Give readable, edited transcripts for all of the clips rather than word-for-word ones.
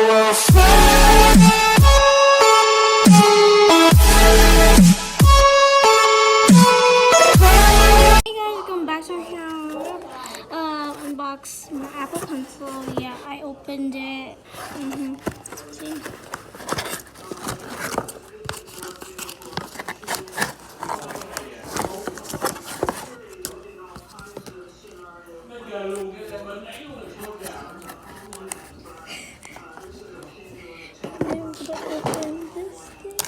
will fly. Hey guys, welcome back to our channel. Unbox my Apple Pencil. Yeah, I opened it. See? I'm gonna open this thing.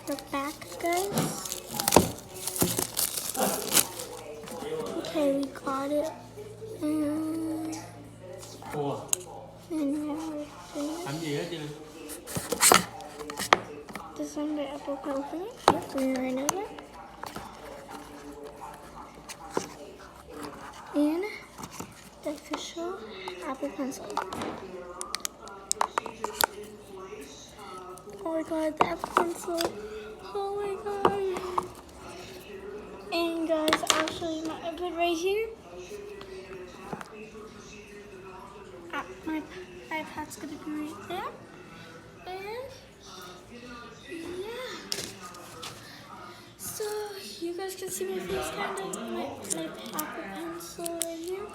The back, guys. Okay, we got it. And Làm gì hết chứ? this one, the Apple Pencil. Yep, we already know that. And the official Apple Pencil. Oh my god, the Apple Pencil. Oh my god. And guys, I'll show you my iPad right here. My iPad's gonna be right there. And yeah. So you guys can see my face kind of my Apple Pencil right here.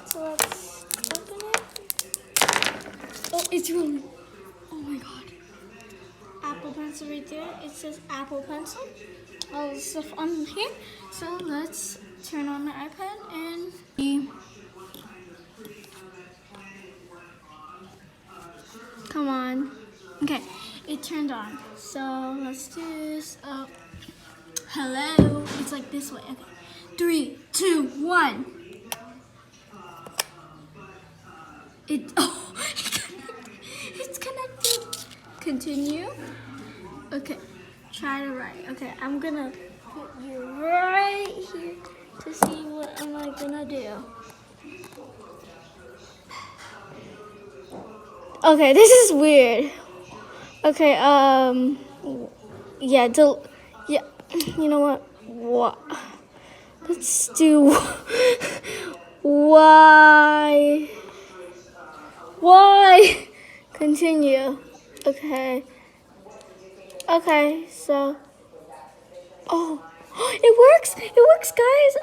So let's open it. Oh, it's rolling. Oh my god. Apple Pencil right there. It says Apple Pencil. All the stuff on here. So let's turn on my iPad and see. Come on. Okay, it turned on. So let's do this. Hello. It's like this way. Okay. 3, 2, 1. It's connected. Continue. Okay. Try to write. Okay, I'm gonna put you right here to see what am I gonna do. Okay, this is weird. Okay, yeah, you know what? What? Let's do why? Continue. Okay. Okay, so it works. It works, guys.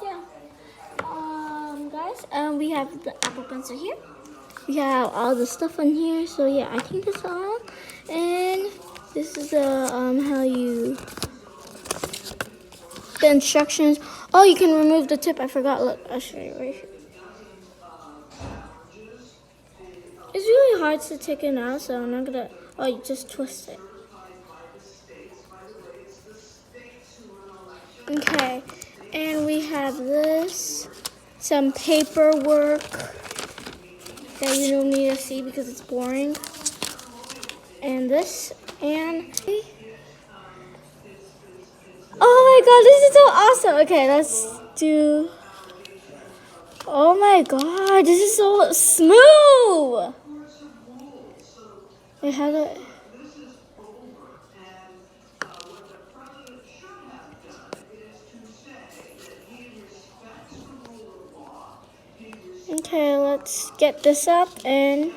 Yeah. Guys, we have the Apple Pencil here. We have all the stuff on here, so yeah, I think that's all. And this is the how you the instructions. Oh, you can remove the tip. I forgot. Look, I'll show you right here. It's really hard to take it out, so I'm not gonna. Oh, you just twist it. Okay, and we have this, some paperwork that you don't need to see because it's boring. And this, and oh my god, this is so awesome. Okay, let's do, oh my god, this is so smooth. Wait, how do Okay, let's get this up, and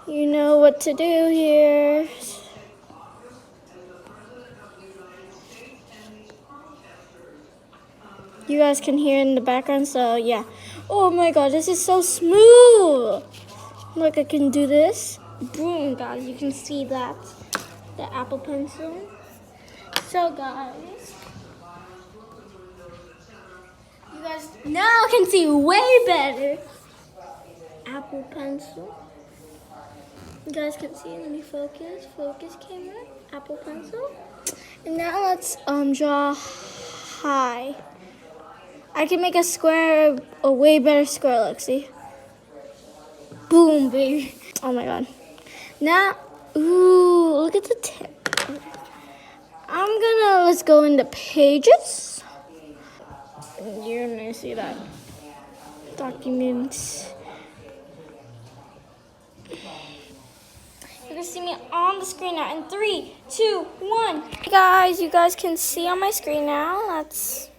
you know what to do here. You guys can hear in the background, so yeah. Oh my god, this is so smooth. Look, I can do this. Boom, guys, you can see that. The Apple Pencil. So guys, you guys now can see way better. Apple Pencil. You guys can see. Let me focus. Focus camera. Apple Pencil. And now let's draw high. I can make a square a way better square. Look, see. Boom, baby. Oh my god. Now, ooh, look at the tip. Let's go into pages. You're gonna see that. Documents. You're gonna see me on the screen now in 3, 2, 1. Hey guys, you guys can see on my screen now. Let's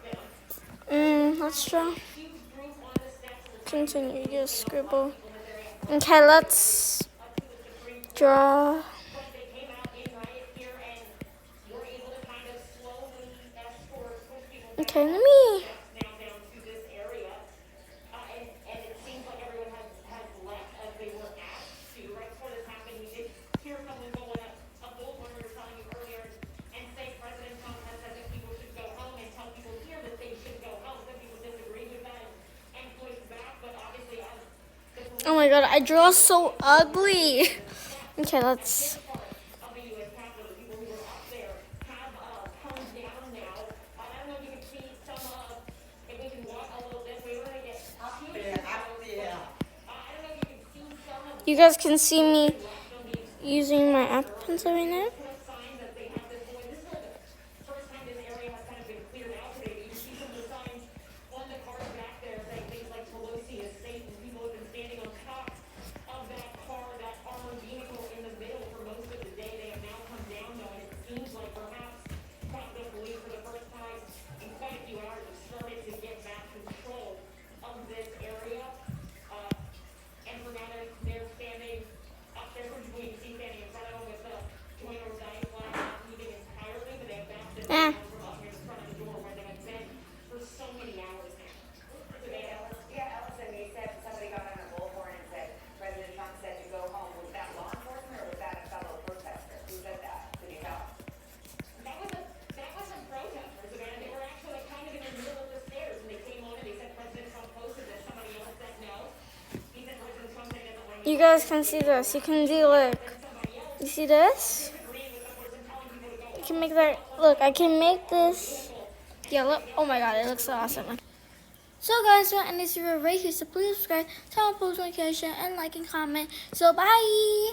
draw. Continue, just scribble. Okay, let's draw. Okay, let me. Oh my god, I draw so ugly. Okay, let's. You guys can see me using my Apple Pencil right now. You guys can see this. You can do, look. You see this? You can make that. Look, I can make this yellow. Oh my god, it looks so awesome. So guys, we'll end this video right here. So please subscribe, turn on post notification, and like and comment. So bye.